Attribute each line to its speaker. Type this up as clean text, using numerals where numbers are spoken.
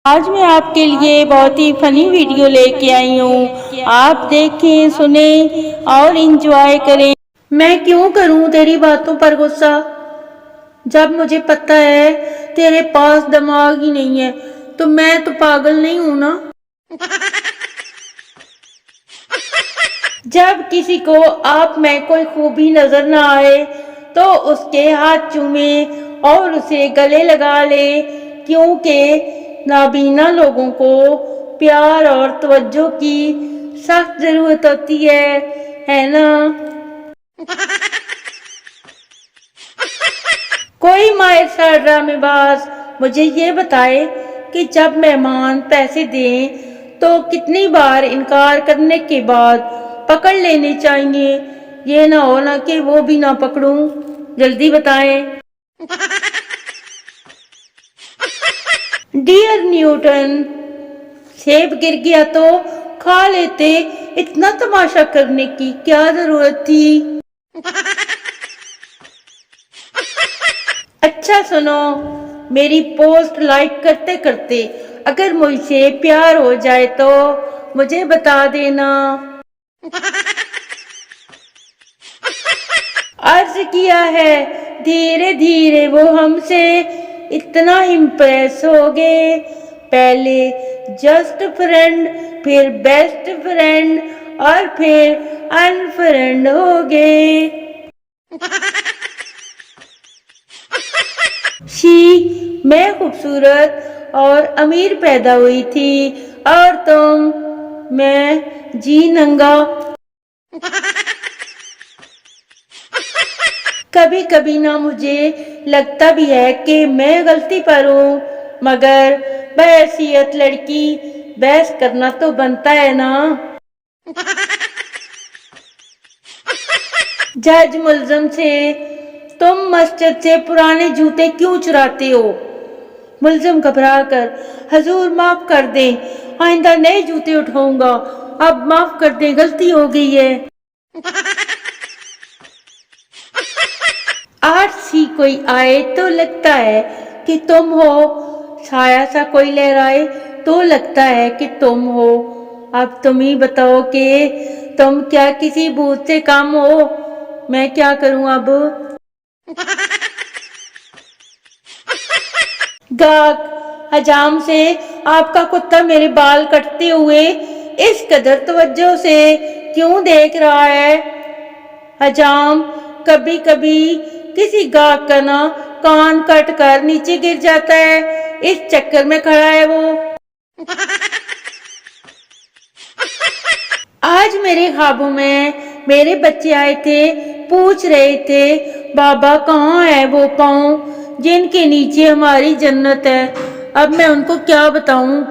Speaker 1: آج میں آپ کے لیے بہت ہی فنی ویڈیو لے کے آئی ہوں. آپ دیکھیں، سنیں اور انجوائے کریں. میں کیوں کروں تیری باتوں پر غصہ جب مجھے پتہ ہے تیرے پاس دماغ ہی نہیں ہے. تو میں تو پاگل نہیں ہوں نا. جب کسی کو آپ میں کوئی خوبی نظر نہ آئے تو اس کے ہاتھ چومیں اور اسے گلے لگا لے، کیونکہ نابینا لوگوں کو پیار اور توجہ کی سخت ضرورت ہوتی ہے نا. کوئی ماہر سا ڈرامے باز مجھے یہ بتائے کہ جب مہمان پیسے دیں تو کتنی بار انکار کرنے کے بعد پکڑ لینے چاہیے. یہ نہ ہونا کہ وہ بھی نہ پکڑوں. جلدی بتائیں. ڈیئر نیوٹن، سیب گر گیا تو کھا لیتے. اتنا تماشا کرنے کی کیا ضرورت تھی؟ اچھا سنو، میری پوسٹ لائک کرتے کرتے اگر مجھ سے پیار ہو جائے تو مجھے بتا دینا. عرض کیا ہے دھیرے دھیرے وہ ہم سے اتنا امپریس ہو گئے. پہلے جسٹ فرینڈ، پھر بیسٹ فرینڈ اور پھر انفرینڈ ہو گئے. میں خوبصورت اور امیر پیدا ہوئی تھی اور تم، میں جی ننگا. کبھی کبھی نہ مجھے لگتا بھی ہے کہ میں غلطی پر ہوں، مگر بحیثیت لڑکی بحث کرنا تو بنتا ہے نا. جج ملزم سے، تم مسجد سے پرانے جوتے کیوں چراتے ہو؟ ملزم گھبرا کر، حضور معاف کر دیں، آئندہ نئے جوتے اٹھاؤں گا. اب معاف کر دیں، غلطی ہو گئی ہے. آج سی کوئی آئے تو لگتا ہے کہ تم ہو، سایہ سا کوئی لہرائے تو لگتا ہے کہ تم ہو. اب تم ہی بتاؤ کہ تم کیا کسی بھوت سے کم ہو؟ میں کیا کروں اب؟ گاگ حجام سے، آپ کا کتا میرے بال کٹتے ہوئے اس قدر توجہ سے کیوں دیکھ رہا ہے؟ حجام، کبھی کبھی کسی گاگ کا نا کان کٹ کر نیچے گر جاتا ہے، اس چکر میں کھڑا ہے وہ. آج میرے خوابوں میں میرے بچے آئے تھے، پوچھ رہے تھے بابا کہاں ہے وہ پاؤں جن کے نیچے ہماری جنت ہے. اب میں ان کو کیا بتاؤں؟